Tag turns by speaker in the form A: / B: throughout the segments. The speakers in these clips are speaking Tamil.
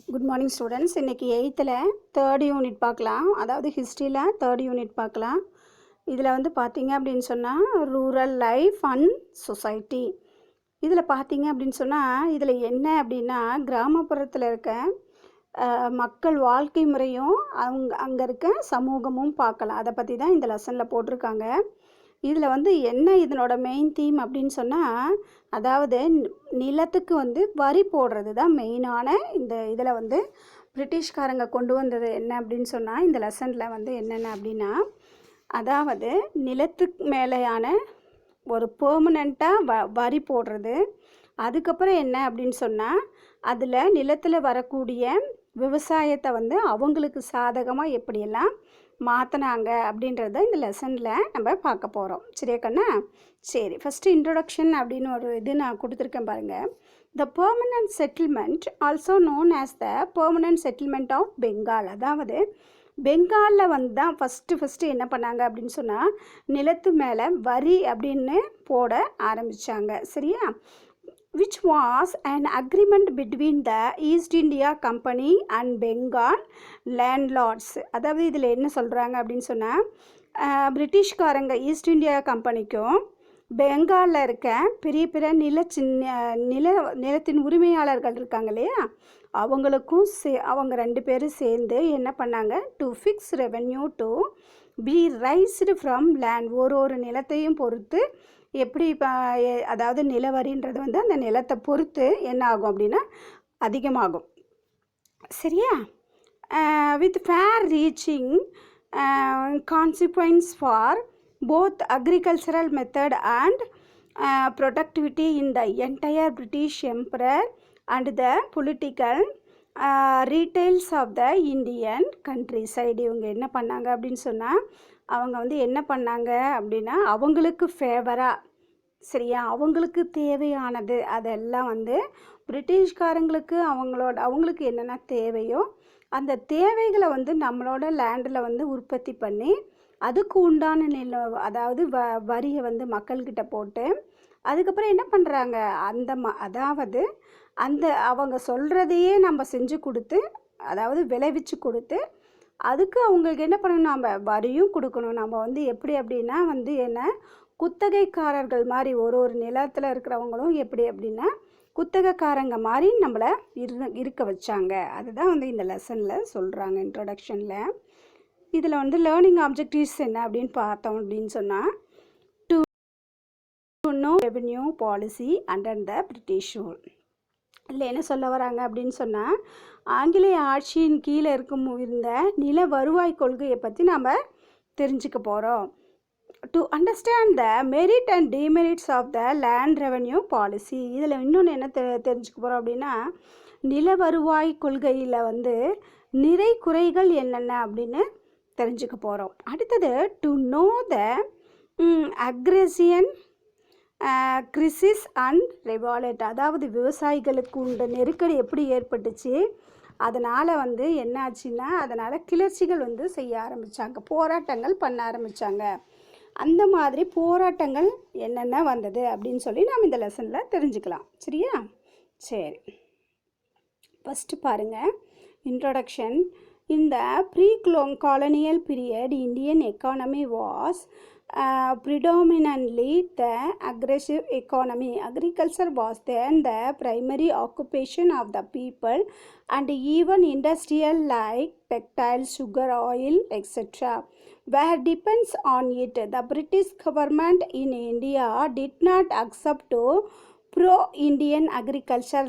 A: Good morning students. இன்றைக்கி 8th தேர்ட் யூனிட் பார்க்கலாம். அதாவது ஹிஸ்ட்ரியில் தேர்ட் யூனிட் பார்க்கலாம். இதில் வந்து பார்த்தீங்க அப்படின்னு சொன்னால் ரூரல் லைஃப் அண்ட் சொசைட்டி. இதில் பார்த்தீங்க அப்படின்னு சொன்னால் இதில் என்ன அப்படின்னா கிராமப்புறத்தில் இருக்க மக்கள் வாழ்க்கை முறையும் அங்கே இருக்க சமூகமும் பார்க்கலாம். அதை பற்றி தான் இந்த லெசனில் போட்டிருக்காங்க. இதில் வந்து என்ன இதனோட மெயின் தீம் அப்படின்னு சொன்னால், அதாவது நிலத்துக்கு வந்து வரி போடுறது தான் மெயினான இந்த இதில் வந்து பிரிட்டிஷ்காரங்க கொண்டு வந்தது என்ன அப்படின்னு சொன்னால், இந்த லெசனில் வந்து என்னென்ன அப்படின்னா, அதாவது நிலத்துக்கு மேலேயான ஒரு பெர்மனண்ட்டாக வரி போடுறது. அதுக்கப்புறம் என்ன அப்படின்னு சொன்னால், அதில் நிலத்தில் வரக்கூடிய விவசாயத்தை வந்து அவங்களுக்கு சாதகமாக எப்படியெல்லாம் மாற்றினாங்க அப்படின்றத இந்த லெசனில் நம்ம பார்க்க போகிறோம். சரியா கண்ணா? சரி, ஃபஸ்ட்டு இன்ட்ரொடக்ஷன் அப்படின்னு ஒரு இது நான் கொடுத்துருக்கேன் பாருங்கள். The permanent settlement also known as the permanent settlement of Bengal. அதாவது பெங்காலில் வந்து தான் ஃபஸ்ட்டு என்ன பண்ணாங்க அப்படின்னு சொன்னால், நிலத்து மேலே வரி அப்படின்னு போட ஆரம்பித்தாங்க. சரியா? which was an agreement between the East India Company and Bengal landlords. அதாவது இதில் என்ன சொல்கிறாங்க அப்படின்னு சொன்னால், பிரிட்டிஷ்காரங்க ஈஸ்ட் இந்தியா கம்பெனிக்கும் பெங்காலில் இருக்க பெரிய பெரிய நிலத்தின் உரிமையாளர்கள் இருக்காங்க இல்லையா, அவங்களுக்கும் அவங்க 2 பேரும் சேர்ந்து என்ன பண்ணாங்க, to fix revenue to be raised from land. ஒரு நிலத்தையும் பொறுத்து எப்படி அதாவது நிலவரின்றது வந்து அந்த நிலத்தை பொறுத்து என்ன ஆகும் அப்படின்னா அதிகமாகும். சரியா? With far reaching consequences for both agricultural method and productivity in the entire British emperor and the political retails of the Indian countryside. இவங்க என்ன பண்ணாங்க அப்படின்னு சொன்னால், அவங்க வந்து என்ன பண்ணாங்க அப்படின்னா, அவங்களுக்கு ஃபேவராக, சரியா, அவங்களுக்கு தேவையானது அதெல்லாம் வந்து பிரிட்டிஷ்காரங்களுக்கு அவங்களுக்கு என்னென்ன தேவையோ அந்த தேவைகளை வந்து நம்மளோட லேண்டில் வந்து உற்பத்தி பண்ணி அதுக்கு உண்டான அதாவது வரியை வந்து மக்கள்கிட்ட போட்டு அதுக்கப்புறம் என்ன பண்ணுறாங்க, அதாவது அந்த அவங்க சொல்கிறதையே நம்ம செஞ்சு கொடுத்து, அதாவது விளைவிச்சு கொடுத்து அதுக்கு அவங்களுக்கு என்ன பண்ணணும், நம்ம வரியும் கொடுக்கணும். நம்ம வந்து எப்படி அப்படின்னா வந்து என்ன, குத்தகைக்காரர்கள் மாதிரி ஒரு நிலத்தில் இருக்கிறவங்களும் எப்படி அப்படின்னா குத்தகைக்காரங்க மாதிரி நம்மளை இருக்க வச்சாங்க. அதுதான் வந்து இந்த லெசனில் சொல்கிறாங்க இன்ட்ரொடக்ஷனில். இதில் வந்து லேர்னிங் ஆப்ஜெக்டிவ்ஸ் என்ன அப்படின்னு பார்த்தோம் அப்படின்னு சொன்னால், to know revenue policy under the British rule. இல்லை என்ன சொல்ல வராங்க அப்படின்னு சொன்னால், ஆங்கிலேய ஆட்சியின் கீழே இருந்த நில வருவாய் கொள்கையை பற்றி நாம் தெரிஞ்சுக்க போகிறோம். To understand the merit and demerits of the land revenue policy. இதில் இன்னொன்று என்ன தெரிஞ்சுக்க போகிறோம் அப்படின்னா, நில வருவாய் கொள்கையில் வந்து நிறை குறைகள் என்னென்ன அப்படின்னு தெரிஞ்சுக்க போகிறோம். அடுத்தது to know the agrarian crisis and revolt. அதாவது விவசாயிகளுக்கு உண்ட நெருக்கடி எப்படி ஏற்பட்டுச்சு, அதனால் வந்து என்னாச்சுன்னா அதனால் கிளர்ச்சிகள் வந்து செய்ய ஆரம்பித்தாங்க, போராட்டங்கள் பண்ண ஆரம்பித்தாங்க. அந்த மாதிரி போராட்டங்கள் என்னென்ன வந்தது அப்படின்னு சொல்லி நாம் இந்த லெசனில் தெரிஞ்சுக்கலாம். சரியா? சரி, ஃபஸ்ட்டு பாருங்கள் இன்ட்ரொடக்ஷன். இந்த pre colonial period Indian economy was predominantly the aggressive economy. Agriculture was then the primary occupation of the people and even industrial like textiles, sugar, oil, etc. were depends on it. The British government in India did not accept to pro-Indian agriculture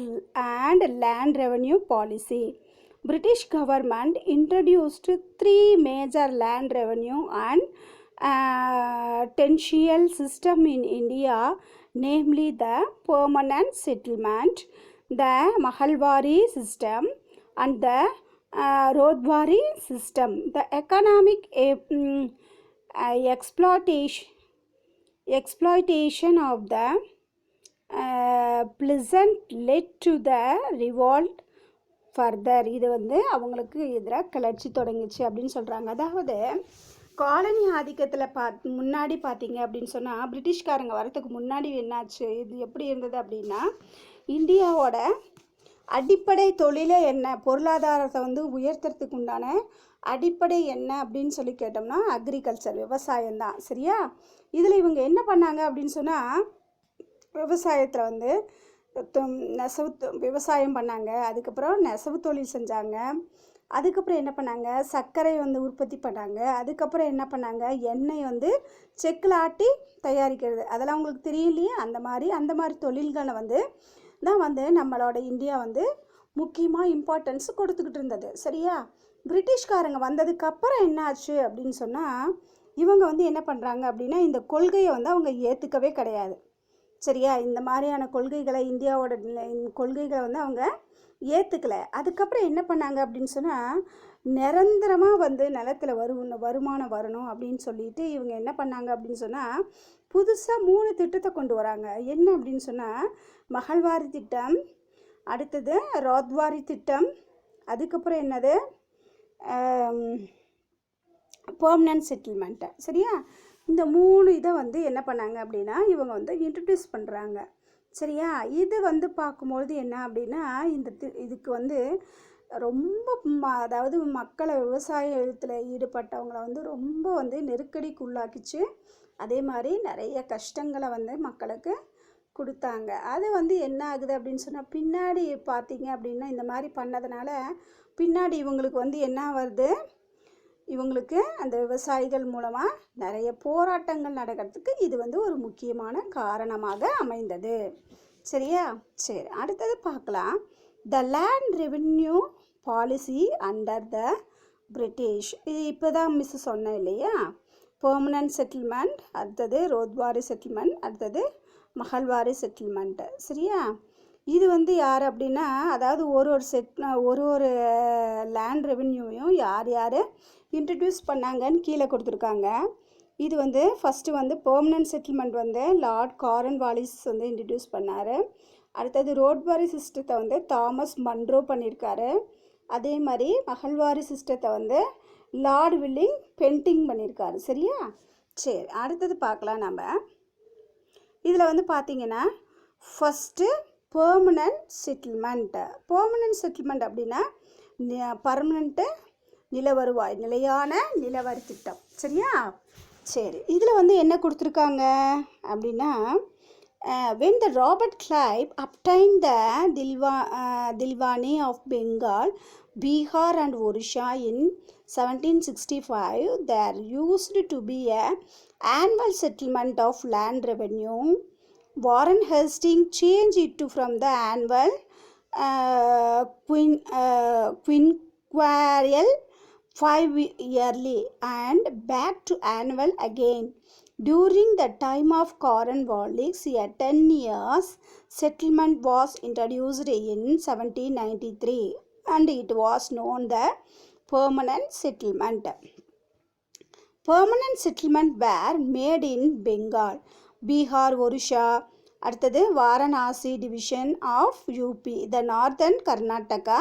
A: and land revenue policy. British government introduced 3 major land revenue and tenential system in India, namely the permanent settlement, the Mahalwari system and the Rodwari system. The economic exploitation of the peasant led to the revolt further. இது வந்து அவங்களுக்கு எதிராக கிளர்ச்சி தொடங்கிச்சு அப்படின்னு சொல்கிறாங்க. அதாவது காலனி ஆதிக்கத்தில் முன்னாடி பார்த்தீங்க அப்படின்னு சொன்னால், பிரிட்டிஷ்காரங்க வரத்துக்கு முன்னாடி என்னாச்சு, இது எப்படி இருந்தது அப்படின்னா, இந்தியாவோட அடிப்படை தொழிலே என்ன, பொருளாதாரத்தை வந்து உயர்த்துறதுக்கு உண்டான அடிப்படை என்ன அப்படின்னு சொல்லி கேட்டோம்னா அக்ரிகல்ச்சர், விவசாயம்தான். சரியா? இதில் இவங்க என்ன பண்ணாங்க அப்படின்னு சொன்னால், விவசாயத்தில் வந்து விவசாயம் பண்ணாங்க, அதுக்கப்புறம் நெசவு தொழில் செஞ்சாங்க, அதுக்கப்புறம் என்ன பண்ணாங்க, சர்க்கரை வந்து உற்பத்தி பண்ணாங்க, அதுக்கப்புறம் என்ன பண்ணாங்க, எண்ணெய் வந்து செக்கில் ஆட்டி தயாரிக்கிறது, அதெல்லாம் உங்களுக்கு தெரியும் இல்லையா? அந்த மாதிரி தொழில்களை வந்து தான் வந்து நம்மளோட இந்தியா வந்து முக்கியமாக இம்பார்ட்டன்ஸ் கொடுத்துக்கிட்டு இருந்தது. சரியா? பிரிட்டிஷ்காரங்க வந்ததுக்கப்புறம் என்ன ஆச்சு அப்படின்னு சொன்னால், இவங்க வந்து என்ன பண்ணுறாங்க அப்படின்னா, இந்த கொள்கையை வந்து அவங்க ஏற்றுக்கவே கிடையாது. சரியா? இந்த மாதிரியான கொள்கைகளை, இந்தியாவோட கொள்கைகளை வந்து அவங்க ஏற்றுக்கலை. அதுக்கப்புறம் என்ன பண்ணாங்க அப்படின்னு சொன்னால், நிரந்தரமாக வந்து நிலத்தில் வருமானம் வரணும் அப்படின்னு சொல்லிட்டு இவங்க என்ன பண்ணாங்க அப்படின்னு சொன்னால், புதுசாக 3 திட்டத்தை கொண்டு வராங்க. என்ன அப்படின்னு சொன்னால், மகள்வாரி திட்டம், அடுத்தது ரோத்வாரி திட்டம், அதுக்கப்புறம் என்னது, பெர்மனன்ட் செட்டில்மெண்ட்டு. சரியா? இந்த 3 இதை வந்து என்ன பண்ணாங்க அப்படின்னா இவங்க வந்து இன்ட்ரடியூஸ் பண்ணுறாங்க. சரியா? இது வந்து பார்க்கும்பொழுது என்ன அப்படின்னா, இதுக்கு வந்து ரொம்ப அதாவது மக்களை, விவசாயத்தில் ஈடுபட்டவங்களை வந்து ரொம்ப வந்து நெருக்கடிக்கு உள்ளாக்கிச்சு. அதே மாதிரி நிறைய கஷ்டங்களை வந்து மக்களுக்கு கொடுத்தாங்க. அது வந்து என்ன ஆகுது அப்படின்னு சொன்னால், பின்னாடி பார்த்தீங்க அப்படின்னா இந்த மாதிரி பண்ணதுனால பின்னாடி இவங்களுக்கு வந்து என்ன வருது, இவங்களுக்கு அந்த விவசாயிகள் மூலமாக நிறைய போராட்டங்கள் நடக்கிறதுக்கு இது வந்து ஒரு முக்கியமான காரணமாக அமைந்தது. சரியா? சரி, அடுத்தது பார்க்கலாம். த land revenue policy under the British. இது இப்போ தான் மிஸ் சொன்னேன் இல்லையா? பெர்மனன்ட் செட்டில்மெண்ட், அடுத்தது ரோத்வாரி செட்டில்மெண்ட், அடுத்தது மகள்வாரி செட்டில்மெண்ட்டு. சரியா? இது வந்து யார் அப்படின்னா, அதாவது ஒரு லேண்ட் ரெவென்யூவையும் யார் இன்ட்ரடியூஸ் பண்ணாங்கன்னு கீழே கொடுத்துருக்காங்க. இது வந்து ஃபஸ்ட்டு வந்து பெர்மனன்ட் செட்டில்மெண்ட் வந்து லார்ட் கார்ன்வாலிஸ் வந்து இன்ட்ரடியூஸ் பண்ணார். அடுத்தது ரோட்வாரி சிஸ்டத்தை வந்து தாமஸ் மன்ரோ பண்ணியிருக்காரு. அதே மாதிரி மகள்வாரி சிஸ்டத்தை வந்து லார்ட் வில்லிங் பென்டிங் பண்ணியிருக்காரு. சரியா? சரி, அடுத்தது பார்க்கலாம் நம்ம. இதில் வந்து பார்த்திங்கன்னா ஃபஸ்ட்டு பெர்மனன்ட் செட்டில்மெண்ட் அப்படின்னா பர்மனண்ட்டு நிலவருவாய், நிலையான நிலவரி திட்டம். சரியா? சரி, இதில் வந்து என்ன கொடுத்துருக்காங்க அப்படின்னா, when the Robert Clive obtained the Dilwani of Bengal, Bihar and Orissa in 1765, there used to be an annual settlement of land revenue. Warren Hastings changed it from the annual quinquennial 5-yearly and back to annual again. During the time of Cornwallis, a 10 years settlement was introduced in 1793 and it was known the permanent settlement. Permanent settlement were made in Bengal, Bihar, Orissa, அடுத்தது Varanasi division of UP, the northern Karnataka,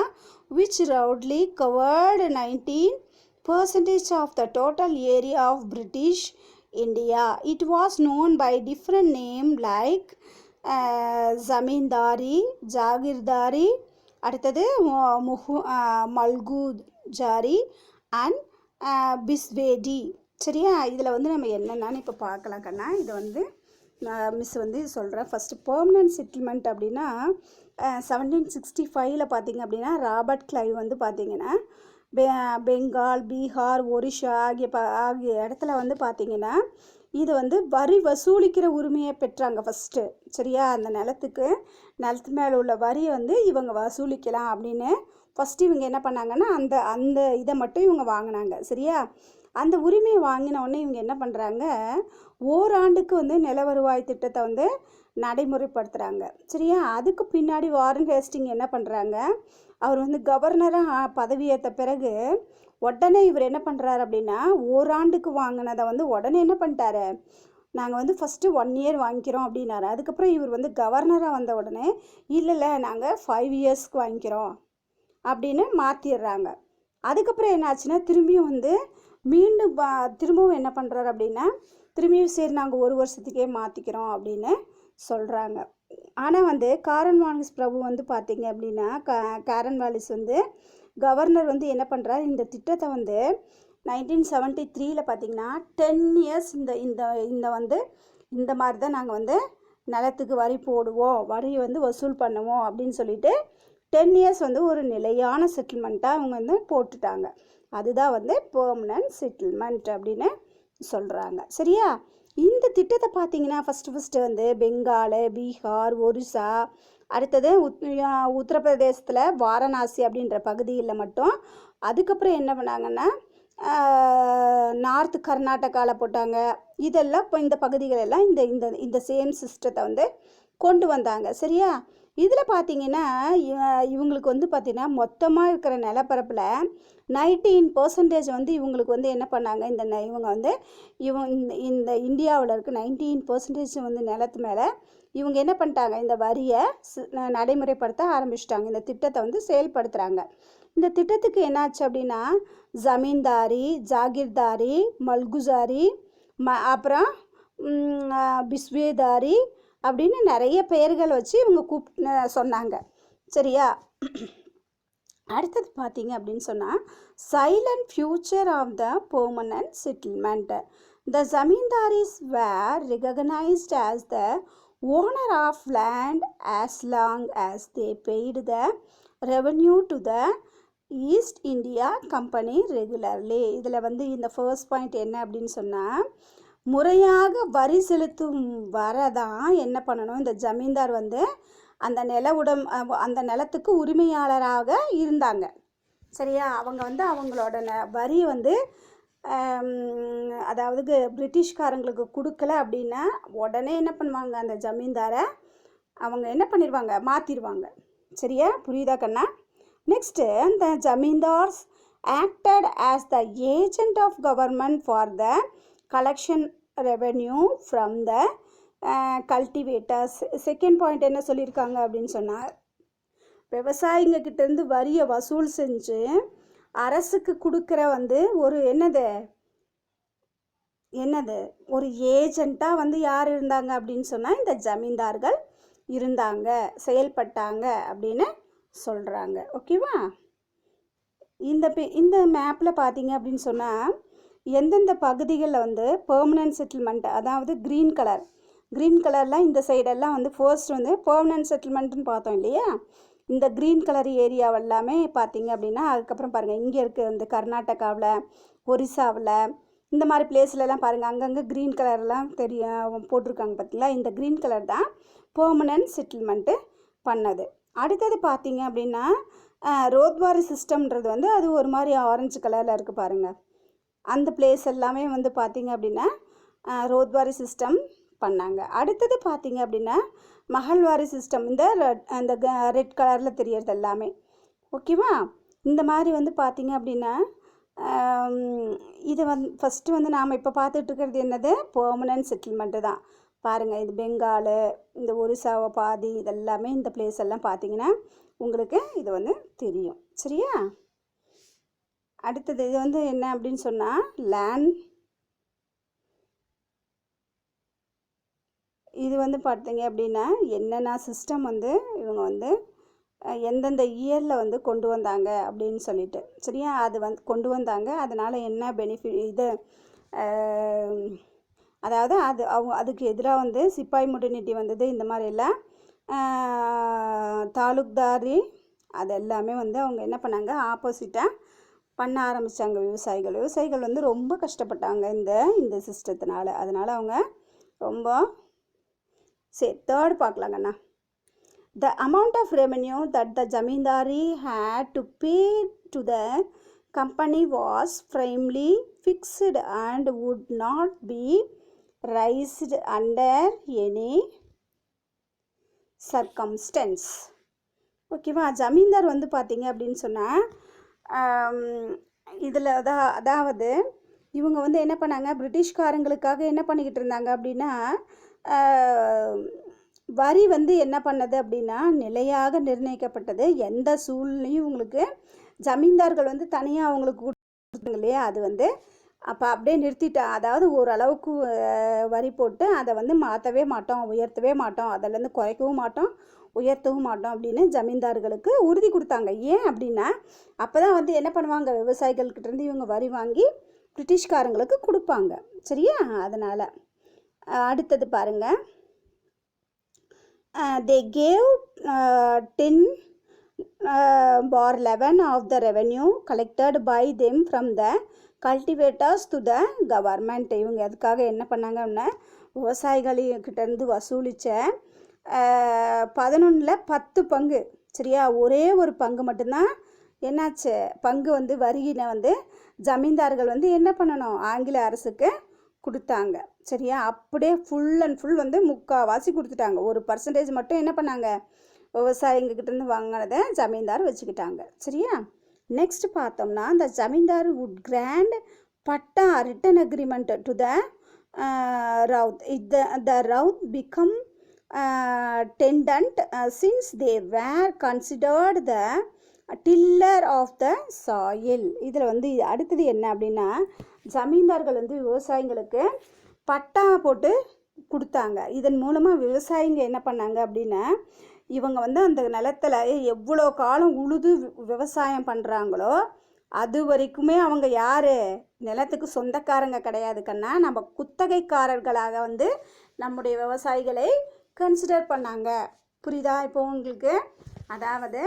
A: which roughly covered 19% of the total area of British India. It was known by different names like Zamindari, Jagirdari, அடுத்தது மல்குஜாரி and பிஸ்வேடி. சரியா? இதில் வந்து நம்ம என்னென்னு இப்போ பார்க்கலாம் கண்ணா. இதை வந்து மிஸ் வந்து சொல்கிறேன். ஃபஸ்ட்டு பெர்மனன்ட் செட்டில்மெண்ட் அப்படின்னா 1765 பார்த்திங்க அப்படின்னா ராபர்ட் கிளைவ் வந்து பார்த்திங்கன்னா பெங்கால், பீகார், ஒரிஷா ஆகிய இடத்துல வந்து பார்த்திங்கன்னா இது வந்து வரி வசூலிக்கிற உரிமையை பெற்றாங்க ஃபஸ்ட்டு. சரியா? அந்த நிலத்து மேலே உள்ள வரியை வந்து இவங்க வசூலிக்கலாம் அப்படின்னு ஃபஸ்ட்டு இவங்க என்ன பண்ணாங்கன்னா அந்த இதை மட்டும் இவங்க வாங்கினாங்க. சரியா? அந்த உரிமையை வாங்கின உடனே இவங்க என்ன பண்ணுறாங்க, ஓராண்டுக்கு வந்து நில வருவாய் திட்டத்தை வந்து நடைமுறைப்படுத்துகிறாங்க. சரியா? அதுக்கு பின்னாடி வாரன் ஹேஸ்டிங் என்ன பண்ணுறாங்க, அவர் வந்து கவர்னராக பதவியேற்ற பிறகு உடனே இவர் என்ன பண்ணுறாரு அப்படின்னா, ஓராண்டுக்கு வாங்கினதை வந்து உடனே என்ன பண்ணிட்டாரு, நாங்கள் வந்து ஃபஸ்ட்டு 1 year வாங்கிக்கிறோம் அப்படின்னாரு. அதுக்கப்புறம் இவர் வந்து கவர்னராக வந்த உடனே இல்லை நாங்கள் 5 yearsக்கு வாங்கிக்கிறோம் அப்படின்னு மாற்றிடுறாங்க. அதுக்கப்புறம் என்னாச்சுன்னா திரும்பியும் வந்து திரும்பவும் என்ன பண்ணுறாரு அப்படின்னா, திரும்பியும் சரி நாங்கள் 1 வருஷத்துக்கே மாற்றிக்கிறோம் அப்படின்னு சொல்கிறாங்க. ஆனால் வந்து காரன்வாலிஸ் பிரபு வந்து பார்த்தீங்க அப்படின்னா காரன்வாலிஸ் வந்து கவர்னர் வந்து என்ன பண்ணுறாரு, இந்த திட்டத்தை வந்து 1973 பார்த்தீங்கன்னா 10 இயர்ஸ் இந்த இந்த இந்த வந்து இந்த மாதிரி தான் நாங்கள் வந்து நிலத்துக்கு வரி போடுவோம், வரி வந்து வசூல் பண்ணுவோம் அப்படின்னு சொல்லிட்டு 10 இயர்ஸ் வந்து ஒரு நிலையான செட்டில்மெண்ட்டாக அவங்க வந்து போட்டுட்டாங்க. அதுதான் வந்து பெர்மனன்ட் செட்டில்மெண்ட் அப்படின்னு சொல்கிறாங்க. சரியா? இந்த திட்டத்தை பார்த்தீங்கன்னா ஃபஸ்ட்டு வந்து பெங்கால், பீகார், ஒரிசா, அடுத்தது உத்தரப்பிரதேசத்தில் வாரணாசி அப்படின்ற பகுதியில் மட்டும், அதுக்கப்புறம் என்ன பண்ணாங்கன்னா நார்த் கர்நாடகாவில் போட்டாங்க. இதெல்லாம் இப்போ இந்த பகுதிகளெல்லாம் இந்த இந்த இந்த சேம் சிஸ்டத்தை வந்து கொண்டு வந்தாங்க. சரியா? இதில் பார்த்தீங்கன்னா இவங்களுக்கு வந்து பார்த்திங்கன்னா மொத்தமாக இருக்கிற நிலப்பரப்பில் 19% வந்து இவங்களுக்கு வந்து என்ன பண்ணாங்க, இவங்க வந்து இந்த இந்தியாவில் இருக்க 19% வந்து நிலத்து மேலே இவங்க என்ன பண்ணிட்டாங்க, இந்த வரியை நடைமுறைப்படுத்த ஆரம்பிச்சிட்டாங்க. இந்த திட்டத்தை வந்து செயல்படுத்துகிறாங்க. இந்த திட்டத்துக்கு என்னாச்சு அப்படின்னா ஜமீன்தாரி, ஜாகிர்தாரி, மல்குசாரி, அப்புறம் பிஸ்வேதாரி அப்படின்னு நிறைய பெயர்கள் வச்சு இவங்க சொன்னாங்க. சரியா? அடுத்தது பார்த்தீங்க அப்படின்னு சொன்னால் salient feature of the permanent settlement. The zamindaris were recognised as the owner of land as long as they paid the revenue to the East India Company regularly. இதில் வந்து இந்த ஃபர்ஸ்ட் பாயிண்ட் என்ன அப்படின்னு சொன்னால், முறையாக வரி செலுத்தும் வரதான் என்ன பண்ணணும், இந்த ஜமீன்தார் வந்து அந்த அந்த நிலத்துக்கு உரிமையாளராக இருந்தாங்க. சரியா? அவங்க வந்து அவங்களோட வரியை வந்து அதாவது பிரிட்டிஷ்காரங்களுக்கு கொடுக்கல அப்படின்னா உடனே என்ன பண்ணுவாங்க, அந்த ஜமீன்தாரை அவங்க என்ன பண்ணிடுவாங்க, மாற்றிடுவாங்க. சரியா? புரியுதா கண்ணா? Next the zamindars acted as the agent of government for the collection revenue from the cultivators. Second point என்ன சொல்லியிருக்காங்க அப்படின்னு சொன்னால், விவசாயிங்க கிட்டேருந்து வரியை வசூல் செஞ்சு அரசுக்கு கொடுக்குற வந்து ஒரு என்னது ஒரு ஏஜெண்ட்டாக வந்து யார் இருந்தாங்க அப்படின்னு சொன்னால் இந்த ஜமீன்தார்கள் இருந்தாங்க, செயல்பட்டாங்க அப்படின்னு சொல்கிறாங்க. ஓகேவா? இந்த மேப்பில் பார்த்தீங்க அப்படின்னு சொன்னால் எந்தெந்த பகுதிகளில் வந்து பெர்மனன்ட் செட்டில்மெண்ட், அதாவது க்ரீன் கலர்லாம் இந்த சைடெல்லாம் வந்து ஃபர்ஸ்ட் வந்து பெர்மனன்ட் செட்டில்மெண்ட்டுன்னு பார்த்தோம் இல்லையா, இந்த க்ரீன் கலர் ஏரியாவெல்லாமே பார்த்தீங்க அப்படின்னா அதுக்கப்புறம் பாருங்கள் இங்கே இருக்குது இந்த கர்நாடகாவில், ஒரிசாவில், இந்த மாதிரி பிளேஸ்லலாம் பாருங்கள் அங்கங்கே க்ரீன் கலர்லாம் போட்டிருக்காங்க. பார்த்தீங்களா? இந்த க்ரீன் கலர் தான் பெர்மனன்ட் செட்டில்மெண்ட்டு பண்ணது. அடுத்தது பார்த்தீங்க அப்படின்னா ரோத்வாரி சிஸ்டம்ன்றது வந்து அது ஒரு மாதிரி ஆரஞ்சு கலரில் இருக்குது பாருங்கள். அந்த பிளேஸ் எல்லாமே வந்து பார்த்தீங்க அப்படின்னா ரோத்வாரி சிஸ்டம் பண்ணாங்க. அடுத்தது பார்த்தீங்க அப்படின்னா மஹல்வாரி சிஸ்டம், இந்த ரெட் கலரில் தெரியறது எல்லாமே. ஓகேவா? இந்த மாதிரி வந்து பார்த்தீங்க அப்படின்னா இது வந்து ஃபஸ்ட்டு வந்து நாம் இப்போ பார்த்துட்டு இருக்கிறது என்னது, பெர்மனன்ட் செட்டில்மெண்ட்டு தான். பாருங்கள், இது பெங்கால், இந்த ஒரிசாவை பாதி, இதெல்லாமே இந்த பிளேஸ் எல்லாம் பார்த்தீங்கன்னா உங்களுக்கு இது வந்து தெரியும். சரியா? அடுத்தது இது வந்து என்ன அப்படின்னு சொன்னால் லேண்ட். இது வந்து பார்த்தீங்க அப்படின்னா என்னென்ன சிஸ்டம் வந்து இவங்க வந்து எந்தெந்த இயரில் வந்து கொண்டு வந்தாங்க அப்படின்னு சொல்லிட்டு. சரியா? அது வந்து கொண்டு வந்தாங்க. அதனால் என்ன பெனிஃபிட் இது, அதாவது அதுக்கு எதிராக வந்து சிப்பாய் முடனிட்டி வந்தது. இந்த மாதிரி எல்லாம் தாலுக்தாரி அது எல்லாமே வந்து அவங்க என்ன பண்ணாங்க, ஆப்போசிட்டாக பண்ண ஆரம்பித்தாங்க. விவசாயிகள் வந்து ரொம்ப கஷ்டப்பட்டாங்க இந்த சிஸ்டத்தினால. அதனால் அவங்க ரொம்ப third பார்க்கலாங்கண்ணா. The amount of revenue that the Jamindari had to pay to the company was firmly fixed and would not be raised under any circumstance. ஓகேவா? ஜமீன்தார் வந்து பார்த்தீங்க அப்படின்னு சொன்னால் இதில் அதாவது இவங்க வந்து என்ன பண்ணாங்க, பிரிட்டிஷ்காரங்களுக்காக என்ன பண்ணிக்கிட்டு இருந்தாங்க அப்படின்னா வரி வந்து என்ன பண்ணது அப்படின்னா நிலையாக நிர்ணயிக்கப்பட்டது. எந்த சூழ்நிலையும் உங்களுக்கு ஜமீன்தார்கள் வந்து தனியாக அவங்களுக்கு கொடுத்தாங்க இல்லையா, அது வந்து அப்போ அப்படியே நிறுத்திட்டா, அதாவது ஓரளவுக்கு வரி போட்டு அதை வந்து மாற்றவே மாட்டோம், உயர்த்தவே மாட்டோம், அதிலேருந்து குறைக்கவும் மாட்டோம், உயர்த்தவும் மாட்டோம் அப்படின்னு ஜமீன்தார்களுக்கு உறுதி கொடுத்தாங்க. ஏன் அப்படின்னா அப்போ தான் வந்து என்ன பண்ணுவாங்க, விவசாயிகள்கிட்டேருந்து இவங்க வரி வாங்கி பிரிட்டிஷ்காரங்களுக்கு கொடுப்பாங்க. சரியா? அதனால் அடுத்தது பாருங்கள், they gave 10/11 of the revenue collected by them from the cultivators to the government. இவங்க அதுக்காக என்ன பண்ணாங்க அப்படின்னா விவசாயிகள்கிட்டேருந்து வசூலித்த 11/10 பங்கு, சரியா, ஒரே ஒரு பங்கு மட்டும்தான் என்னாச்சு, பங்கு வந்து வரியினை வந்து ஜமீன்தார்கள் வந்து என்ன பண்ணணும், ஆங்கில அரசுக்கு கொடுத்தாங்க. சரியா? அப்படியே ஃபுல் அண்ட் ஃபுல் வந்து முக்கால்வாசி கொடுத்துட்டாங்க. 1% மட்டும் என்ன பண்ணாங்க, விவசாயிங்கக்கிட்டேருந்து வாங்கினதை ஜமீன்தார் வச்சுக்கிட்டாங்க. சரியா? நெக்ஸ்ட் பார்த்தோம்னா இந்த zamindar would grant patta written agreement to the ryot. The ryot become tenant since they were considered the tiller of the soil. இதில் வந்து அடுத்தது என்ன அப்படின்னா ஜமீன்தார்கள் வந்து விவசாயிங்களுக்கு பட்டா போட்டு கொடுத்தாங்க. இதன் மூலமாக விவசாயிங்க என்ன பண்ணாங்க அப்படின்னா இவங்க வந்து அந்த நிலத்தில் எவ்வளோ காலம் உழுது விவசாயம் பண்ணுறாங்களோ அது வரைக்குமே அவங்க யார், நிலத்துக்கு சொந்தக்காரங்க கிடையாது கண்ணா, நம்ம குத்தகைக்காரர்களாக வந்து நம்முடைய விவசாயிகளை கன்சிடர் பண்ணாங்க. புரியுதா இப்போ உங்களுக்கு? அதாவது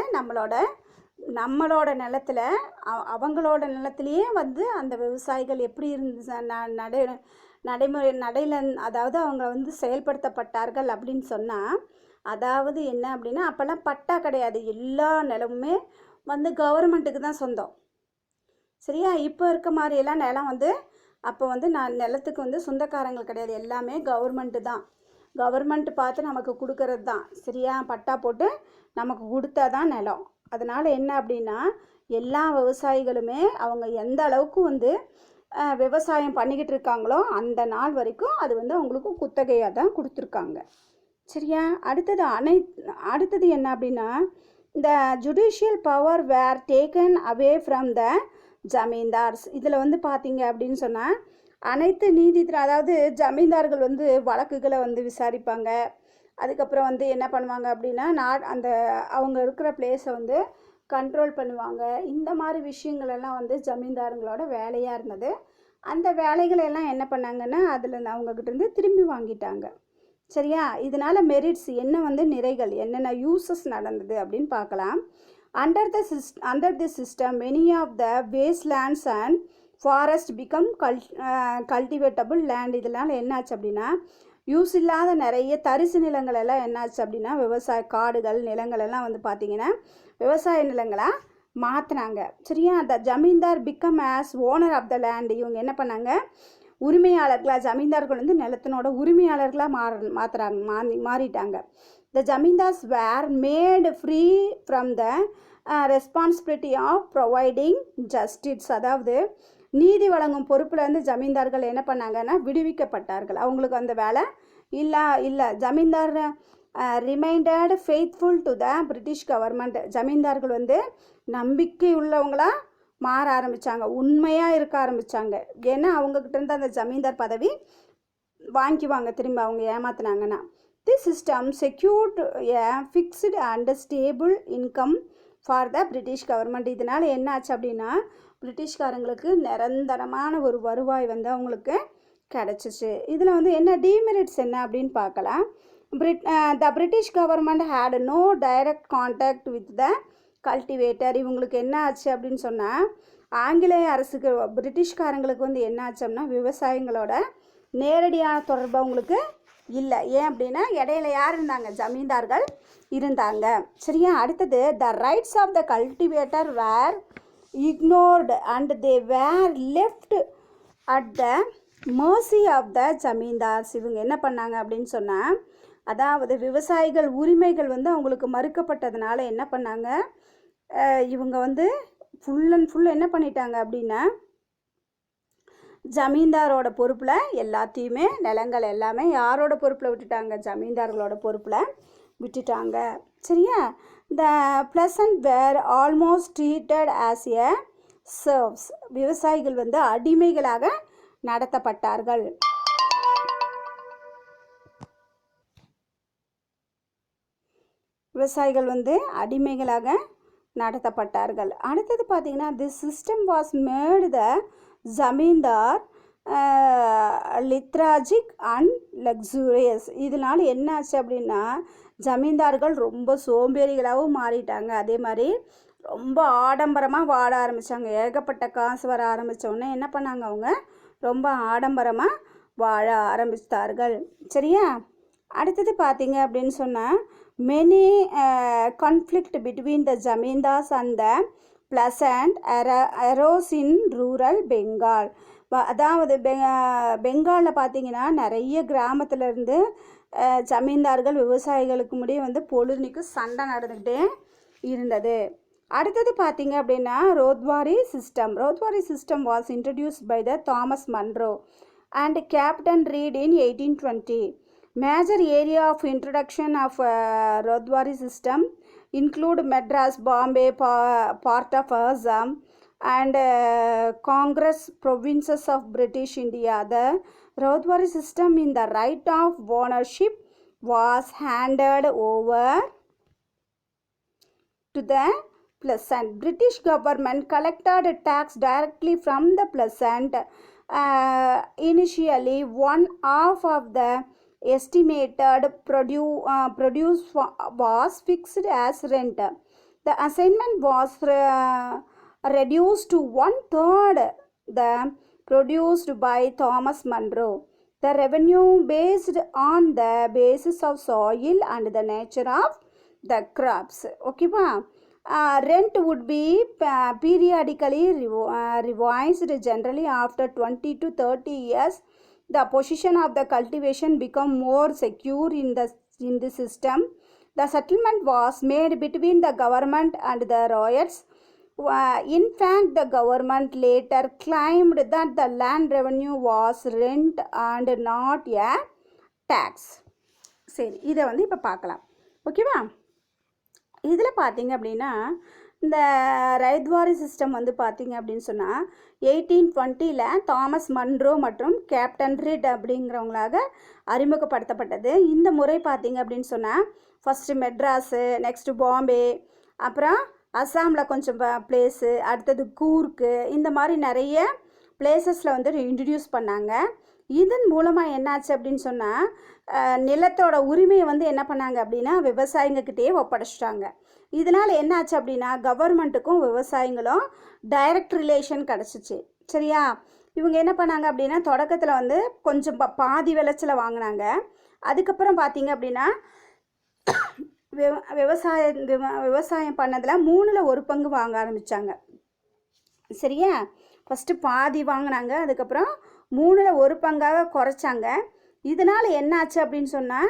A: நம்மளோட நிலத்தில் அவங்களோட நிலத்திலேயே வந்து அந்த விவசாயிகள் எப்படி நடையில் அதாவது அவங்க வந்து செயல்படுத்தப்பட்டார்கள் அப்படின்னு சொன்னால், அதாவது என்ன அப்படின்னா அப்போல்லாம் பட்டா கிடையாது, எல்லா நிலமுமே வந்து கவர்மெண்ட்டுக்கு தான் சொந்தம். சரியா? இப்போ இருக்க மாதிரியெல்லாம் நிலம் வந்து அப்போ வந்து நிலத்துக்கு வந்து சொந்தக்காரங்கள் கிடையாது, எல்லாமே கவர்மெண்ட்டு தான். கவர்மெண்ட் பார்த்து நமக்கு கொடுக்கறது தான். சரியா? பட்டா போட்டு நமக்கு கொடுத்தா தான் நிலம். அதனால் என்ன அப்படின்னா எல்லா விவசாயிகளுமே அவங்க எந்த அளவுக்கு வந்து விவசாயம் பண்ணிக்கிட்டு இருக்காங்களோ அந்த நாள் வரைக்கும் அது வந்து அவங்களுக்கு குத்தகையாக தான் கொடுத்துருக்காங்க. சரியா? அடுத்தது என்ன அப்படின்னா இந்த judicial power were taken away from the zamindars. இதில் வந்து பார்த்தீங்க அப்படின்னு சொன்னால் அனைத்து அதாவது ஜமீன்தார்கள் வந்து வழக்குகளை வந்து விசாரிப்பாங்க. அதுக்கப்புறம் வந்து என்ன பண்ணுவாங்க அப்படின்னா அந்த அவங்க இருக்கிற பிளேஸை வந்து கண்ட்ரோல் பண்ணுவாங்க. இந்த மாதிரி விஷயங்களெல்லாம் வந்து ஜமீன்தாருங்களோட வேலையாக இருந்தது. அந்த வேலைகளெல்லாம் என்ன பண்ணாங்கன்னா அதில் அவங்கக்கிட்டேருந்து திரும்பி வாங்கிட்டாங்க. சரியா? இதனால் மெரிட்ஸ் என்ன வந்து நிறைகள் என்னென்ன யூசஸ் நடந்தது அப்படின்னு பார்க்கலாம். Under the system many of the waste lands and forest become cultivable land. இதனால் என்னாச்சு அப்படின்னா யூஸ் இல்லாத நிறைய தரிசு நிலங்கள் எல்லாம் என்னாச்சு அப்படின்னா விவசாய காடுகள் நிலங்கள் எல்லாம் வந்து பார்த்திங்கன்னா விவசாய நிலங்களாக மாற்றினாங்க. சரியா? The zamindar become as owner of the land. இவங்க என்ன பண்ணாங்க, உரிமையாளர்களாக, ஜமீன்தார்கள் வந்து நிலத்தினோட உரிமையாளர்களாக மாறிட்டாங்க. The zamindars were made free from the responsibility of providing justice. அதாவது நீதி வழங்கும் பொறுப்புலேருந்து ஜமீன்தார்கள் என்ன பண்ணாங்கன்னா விடுவிக்கப்பட்டார்கள். அவங்களுக்கு அந்த வேலை இல்லை. Zamindar remained faithful to the British government. ஜமீன்தார்கள் வந்து நம்பிக்கை உள்ளவங்களாக மாற ஆரம்பித்தாங்க, உண்மையாக இருக்க ஆரம்பித்தாங்க. ஏன்னா அவங்கக்கிட்டேருந்து அந்த ஜமீன்தார் பதவி வாங்கிக்குவாங்க திரும்ப அவங்க ஏமாத்தினாங்கன்னா. This system secured a fixed and stable income for the British government. இதனால் என்ன ஆச்சு அப்படின்னா பிரிட்டிஷ்காரங்களுக்கு நிரந்தரமான ஒரு வருவாய் வந்து அவங்களுக்கு கிடச்சிச்சு. இதில் வந்து என்ன டிமெரிட்ஸ் என்ன அப்படின்னு பார்க்கலாம். The British government had no direct contact with the cultivator. இவங்களுக்கு என்ன ஆச்சு அப்படின்னு சொன்னால் ஆங்கிலேய அரசுக்கு பிரிட்டிஷ்காரங்களுக்கு வந்து என்ன ஆச்சு அப்படின்னா விவசாயிகளோட நேரடியான தொடர்பு அவங்களுக்கு இல்லை. ஏன் அப்படின்னா இடையில யார் இருந்தாங்க, ஜமீன்தார்கள் இருந்தாங்க. சரியா? அடுத்தது the rights of the cultivator were ignored and they were left at the mercy of the zamindars. இவங்க என்ன பண்ணாங்க அப்படின்னு சொன்னால் அதாவது விவசாயிகள் உரிமைகள் வந்து அவங்களுக்கு மறுக்கப்பட்டதுனால என்ன பண்ணாங்க, இவங்க வந்து ஃபுல் அண்ட் ஃபுல் என்ன பண்ணிட்டாங்க அப்படின்னா ஜமீன்தாரோட பொறுப்பில் எல்லாத்தையுமே நிலங்கள் எல்லாமே யாரோட பொறுப்பில் விட்டுட்டாங்க, ஜமீன்தார்களோட பொறுப்பில் விட்டுட்டாங்க. சரியா? The peasant were almost treated as a serfs. விவசாயிகள் வந்து அடிமைகளாக நடத்தப்பட்டார்கள். விவசாயிகள் வந்து அடிமைகளாக நடத்தப்பட்டார்கள். அடுத்தது பார்த்திங்கன்னா, this system was made the zamindar lethargic and luxurious. இதனால் என்னாச்சு அப்படின்னா, ஜமீன்தார்கள் ரொம்ப சோம்பேறிகளாகவும் மாறிட்டாங்க. அதே மாதிரி ரொம்ப ஆடம்பரமாக வாழ ஆரம்பித்தாங்க. ஏகப்பட்ட காசு வர ஆரம்பித்தோடனே என்ன பண்ணாங்க, அவங்க ரொம்ப ஆடம்பரமாக வாழ ஆரம்பித்தார்கள். சரியா? அடுத்தது பார்த்தீங்க அப்படின்னு சொன்னால், many conflict between the zamindars and the peasant arose in rural Bengal. அதாவது பெங்காலில் பார்த்தீங்கன்னா நிறைய கிராமத்திலேருந்து ஜமீன்தார்கள் விவசாயிகளுக்கு முடிய வந்து பொழுதுனிக்கு சண்டை நடந்துக்கிட்டே இருந்தது. அடுத்தது பார்த்தீங்க அப்படின்னா, ryotwari system was introduced by the Thomas Munro and Captain Read in 1820. Major area of introduction of Rodwari system include Madras, Bombay, part of Assam and Congress provinces of British India. The Rodwari system in the right of ownership was handed over to the peasant. British government collected tax directly from the peasant. Initially, one half of the estimated produce was fixed as rent. The assignment was reduced to 1/3 the produced by Thomas Munro. The revenue based on the basis of soil and the nature of the crops. Okay ba? Rent would be periodically revised. Generally after 20 to 30 years, the position of the cultivation become more secure in the system. The settlement was made between the government and the ryots. In fact, the government later claimed that the land revenue was rent and not a tax. சரி, இதை வந்து இப்போ பார்க்கலாம். ஓகேவா? இதில் பார்த்தீங்க அப்படின்னா, இந்த ரைத்வாரி சிஸ்டம் வந்து பார்த்தீங்க அப்படின்னு சொன்னால் 1820 தாமஸ் மன்ரோ மற்றும் கேப்டன் ரீட் அப்படிங்கிறவங்களாக அறிமுகப்படுத்தப்பட்டது. இந்த முறை பார்த்தீங்க அப்படின்னு சொன்னால், ஃபஸ்ட்டு மெட்ராஸு, நெக்ஸ்ட்டு பாம்பே, அப்புறம் அஸ்ஸாமில் கொஞ்சம் பிளேஸு, அடுத்தது கூர்க்கு, இந்த மாதிரி நிறைய பிளேசஸில் வந்து இன்ட்ரடியூஸ் பண்ணாங்க. இதன் மூலமாக என்னாச்சு அப்படின்னு சொன்னால், நிலத்தோட உரிமையை வந்து என்ன பண்ணாங்க அப்படின்னா விவசாயிங்கக்கிட்டேயே ஒப்படைச்சிட்டாங்க. இதனால் என்னாச்சு அப்படின்னா, கவர்மெண்ட்டுக்கும் விவசாயிங்களும் டைரக்ட் ரிலேஷன் கிடச்சிச்சு. சரியா? இவங்க என்ன பண்ணாங்க அப்படின்னா, தொடக்கத்தில் வந்து கொஞ்சம் பாதி விளைச்சலை வாங்கினாங்க. அதுக்கப்புறம் பார்த்தீங்க அப்படின்னா, விவசாயம் பண்ணதில் 1/3 வாங்க ஆரம்பித்தாங்க. சரியா? ஃபஸ்ட்டு பாதி வாங்கினாங்க, அதுக்கப்புறம் 1/3 குறைச்சாங்க. இதனால் என்னாச்சு அப்படின்னு சொன்னால்,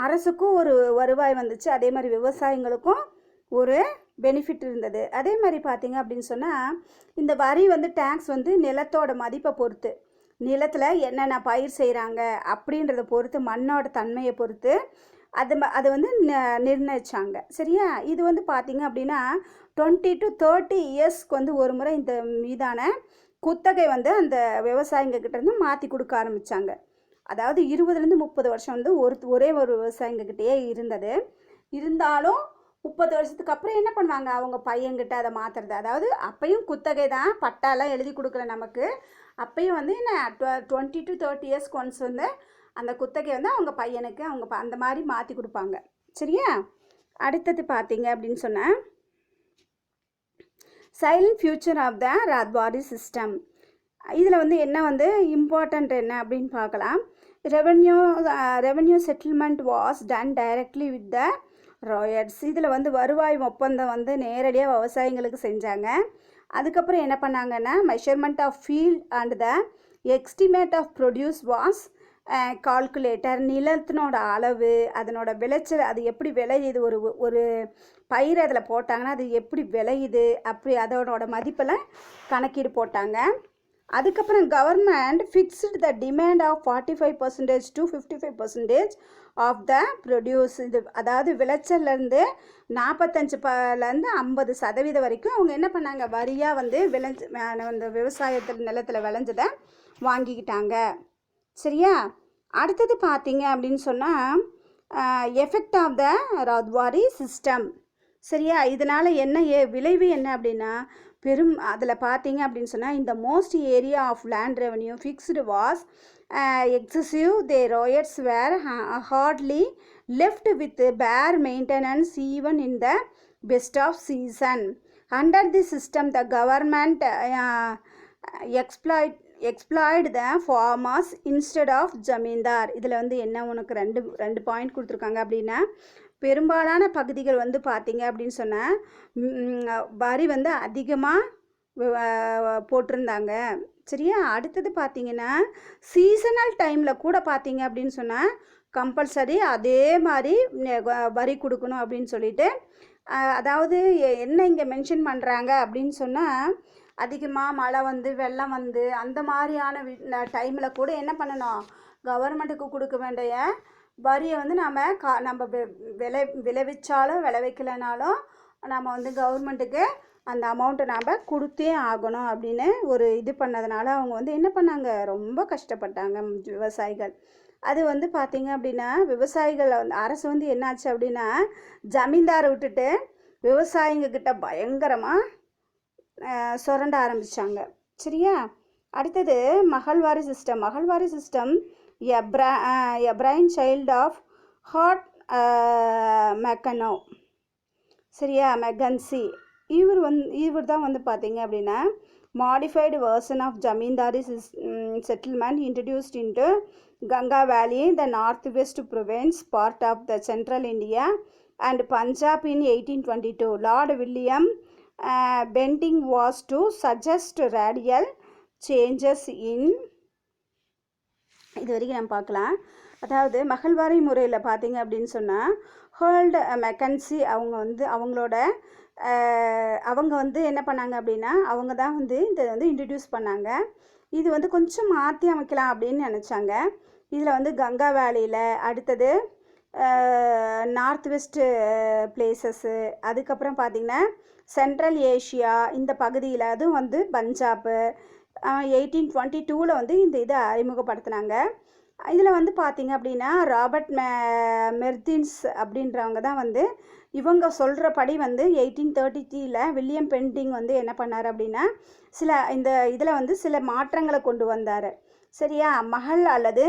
A: அரசுக்கும் ஒரு வருவாய் வந்துச்சு, அதே மாதிரி விவசாயிங்களுக்கும் ஒரு பெனிஃபிட் இருந்தது. அதே மாதிரி பார்த்திங்க அப்படின்னு சொன்னால், இந்த வரி வந்து டேக்ஸ் வந்து நிலத்தோட மதிப்பை பொறுத்து, நிலத்தில் என்னென்ன பயிர் செய்கிறாங்க அப்படின்றத பொறுத்து, மண்ணோட தன்மையை பொறுத்து அது வந்து நிர்ணயிச்சாங்க. சரியா? இது வந்து பார்த்திங்க அப்படின்னா 20 to 30 இயர்ஸ்க்கு வந்து ஒரு முறை இந்த மீதான குத்தகை வந்து அந்த விவசாயிங்கக்கிட்டேருந்து மாற்றி கொடுக்க ஆரம்பித்தாங்க. அதாவது 20 to 30 வருஷம் வந்து ஒரே ஒரு விவசாயிங்கக்கிட்டேயே இருந்தது. இருந்தாலும் 30 வருஷத்துக்கு அப்புறம் என்ன பண்ணுவாங்க, அவங்க பையன்கிட்ட அதை மாற்றுறது. அதாவது அப்பையும் குத்தகை தான், பட்டாலாம் எழுதி கொடுக்கல நமக்கு. அப்பையும் வந்து என்ன 20 to 30 இயர்ஸ்க்கு ஒன்ஸ் வந்து அந்த குத்தகை வந்து அவங்க பையனுக்கு அவங்க அந்த மாதிரி மாற்றி கொடுப்பாங்க. சரியா? அடுத்தது பார்த்தீங்க அப்படின்னு சொன்னால், salient feature of the ryotwari system. இதில் வந்து என்ன வந்து இம்பார்ட்டண்ட் என்ன அப்படின்னு பார்க்கலாம். Revenue settlement was done directly with the ryots. இதில் வந்து வருவாய் ஒப்பந்தம் வந்து நேரடியாக விவசாயிங்களுக்கு செஞ்சாங்க. அதுக்கப்புறம் என்ன பண்ணாங்கன்னா, measurement of field and the estimate of produce was calculated. நிலத்தினோட அளவு, அதனோட விளைச்சல், அது எப்படி விளையுது, ஒரு பயிர் அதில் போட்டாங்கன்னா அது எப்படி விளையுது, அப்படி அதோட மதிப்பெல்லாம் கணக்கீடு போட்டாங்க. அதுக்கப்புறம் government fixed the demand of 45% to 55% of the produce. இது அதாவது விளைச்சல்லேருந்து 45லேருந்து 50% வரைக்கும் அவங்க என்ன பண்ணாங்க, வரியாக வந்து அந்த விவசாயத்தில் நிலத்தில் விளைஞ்சதை வாங்கிக்கிட்டாங்க. சரியா? அடுத்தது பார்த்தீங்க அப்படின்னு சொன்னால் எஃபெக்ட் ஆஃப் த ரத்வாரி சிஸ்டம். சரியா? இதனால் என்ன விளைவு என்ன அப்படின்னா அதில் பார்த்தீங்க அப்படின்னு சொன்னால் இந்த most area of land revenue fixed was excessive. The ryots were hardly left with bare maintenance even in the best of season. Under the system the government exploited the farmers instead of zamindar. இதில் வந்து என்ன உனக்கு ரெண்டு பாயிண்ட் கொடுத்துருக்காங்க அப்படின்னா, பெரும்பாலான பகுதிகள் வந்து பார்த்திங்க அப்படின்னு சொன்னால் வரி வந்து அதிகமாக போட்டிருந்தாங்க. சரியா? அடுத்தது பார்த்திங்கன்னா சீசனல் டைமில் கூட பார்த்திங்க அப்படின்னு சொன்னால் கம்பல்சரி அதே மாதிரி வரி கொடுக்கணும் அப்படின்னு சொல்லிட்டு, அதாவது என்ன இங்கே மென்ஷன் பண்ணுறாங்க அப்படின்னு சொன்னால், அதிகமாக மழை வந்து வெள்ளம் வந்து அந்த மாதிரியான டைமில் கூட என்ன பண்ணணும், கவர்மெண்ட்டுக்கு கொடுக்க வேண்டிய வரியை வந்து நம்ம விளைவிச்சாலும் விளைவிக்கலைனாலும் நம்ம வந்து கவர்மெண்ட்டுக்கு அந்த அமௌண்ட்டை நாம் கொடுத்தே ஆகணும் அப்படின்னு ஒரு இது பண்ணதுனால அவங்க வந்து என்ன பண்ணாங்க, ரொம்ப கஷ்டப்பட்டாங்க விவசாயிகள். அது வந்து பார்த்திங்க அப்படின்னா விவசாயிகள் வந்து அரசு வந்து என்னாச்சு அப்படின்னா ஜமீன்தாரை விட்டுட்டு விவசாயிங்கக்கிட்ட பயங்கரமாக சுரண்ட ஆரம்பித்தாங்க. சரியா? அடுத்தது mahalwari system a brain child of Hart Meccano. சரியா? மெக்கன்சி. இவர் தான் வந்து பார்த்தீங்க அப்படின்னா modified version of zamindari settlement introduced into Ganga valley, the north west province, part of the central India and Punjab in 1822. Lord William Bentinck was to suggest radial changes in. இது வரைக்கும் நம்ம பார்க்கலாம். அதாவது மகள்வாரி முறையில் பார்த்தீங்க அப்படின்னு சொன்னால் ஹோல்டு மெக்கன்சி அவங்க வந்து என்ன பண்ணாங்க அப்படின்னா அவங்க தான் வந்து இதை வந்து இன்ட்ரடியூஸ் பண்ணாங்க. இது வந்து கொஞ்சம் மாற்றி அமைக்கலாம் அப்படின்னு நினச்சாங்க. இதில் வந்து கங்கா வேலியில், அடுத்தது நார்த் வெஸ்ட்டு பிளேசஸ்ஸு, அதுக்கப்புறம் பார்த்திங்கன்னா சென்ட்ரல் ஏஷியா இந்த பகுதியில், அதுவும் வந்து பஞ்சாப்பு 1822 வந்து இந்த இதை அறிமுகப்படுத்தினாங்க. இதில் வந்து பார்த்திங்க அப்படின்னா ராபர்ட் மெர்தின்ஸ் அப்படின்றவங்க தான் வந்து இவங்க சொல்கிறபடி வந்து 1833 வில்லியம் பென்டிங் வந்து என்ன பண்ணார் அப்படின்னா இதில் வந்து சில மாற்றங்களை கொண்டு வந்தார். சரியா? மகள் அல்லது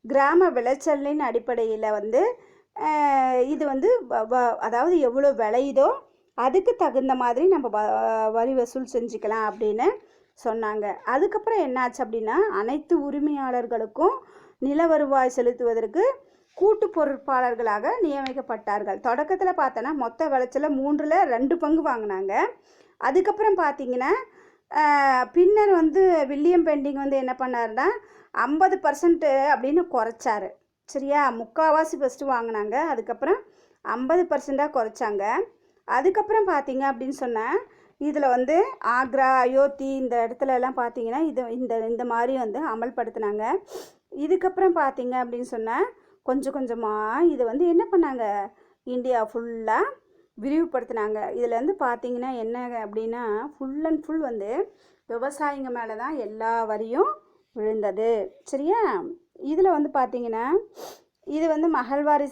A: கிராம விளைச்சலின் அடிப்படையில் வந்து இது வந்து அதாவது எவ்வளோ விளையுதோ அதுக்கு தகுந்த மாதிரி நம்ம வரி வசூல் செஞ்சுக்கலாம் அப்படின்னு சொன்னாங்க. அதுக்கப்புறம் என்னாச்சு அப்படின்னா அனைத்து உரிமையாளர்களுக்கும் நில வருவாய் செலுத்துவதற்கு கூட்டு பொறுப்பாளர்களாக நியமிக்கப்பட்டார்கள். தொடக்கத்தில் பார்த்தோன்னா மொத்த விளைச்சல 2 பங்கு வாங்கினாங்க. அதுக்கப்புறம் பார்த்தீங்கன்னா பின்னர் வந்து வில்லியம் பென்டிங் வந்து என்ன பண்ணாருன்னா 50% அப்படின்னு குறைச்சாரு. சரியா? முக்கால்வாசி ஃபஸ்ட்டு வாங்கினாங்க, அதுக்கப்புறம் 50%ஆக குறைச்சாங்க. அதுக்கப்புறம் பார்த்தீங்க அப்படின்னு சொன்னால் இதில் வந்து ஆக்ரா, அயோத்தி இந்த இடத்துலலாம் பார்த்தீங்கன்னா இந்த மாதிரி வந்து அமல்படுத்தினாங்க. இதுக்கப்புறம் பார்த்தீங்க அப்படின்னு சொன்னால் கொஞ்சம் கொஞ்சமாக இது வந்து என்ன பண்ணாங்க, இந்தியா ஃபுல்லாக விரிவுபடுத்தினாங்க. இதில் வந்து பார்த்தீங்கன்னா என்ன அப்படின்னா ஃபுல் அண்ட் ஃபுல் வந்து விவசாயிங்க மேலே தான் எல்லா வரியும் விழுந்தது. சரியா? இதில் வந்து பார்த்தீங்கன்னா இது வந்து மகள்வாரி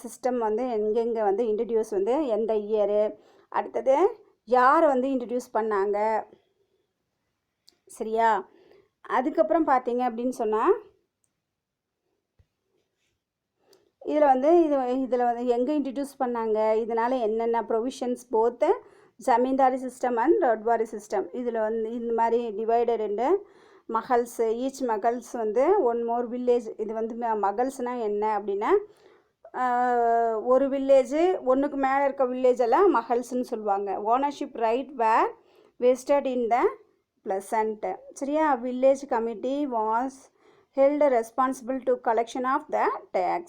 A: சிஸ்டம் வந்து எங்கெங்கே வந்து இன்ட்ரடியூஸ் வந்து எந்த இயரு, அடுத்தது யார் வந்து இன்ட்ரடியூஸ் பண்ணாங்க. சரியா? அதுக்கப்புறம் பார்த்தீங்க அப்படின்னு சொன்னால் இதில் வந்து இதில் வந்து எங்கே இன்ட்ரடியூஸ் பண்ணாங்க, இதனால் என்னென்ன provisions both zamindari system and ryotwari system. இதில் வந்து இந்த மாதிரி divided into mahals, each mahals வந்து ஒன் மோர் வில்லேஜ். இது வந்து மகள்ஸ்னால் என்ன அப்படின்னா ஒரு வில்லேஜு ஒன்றுக்கு மேலே இருக்க வில்லேஜ் எல்லாம் மகள்ஸ்ன்னு சொல்லுவாங்க. Ownership right were vested in the pleasant. சரியா? Village committee was held responsible to collection of the tax.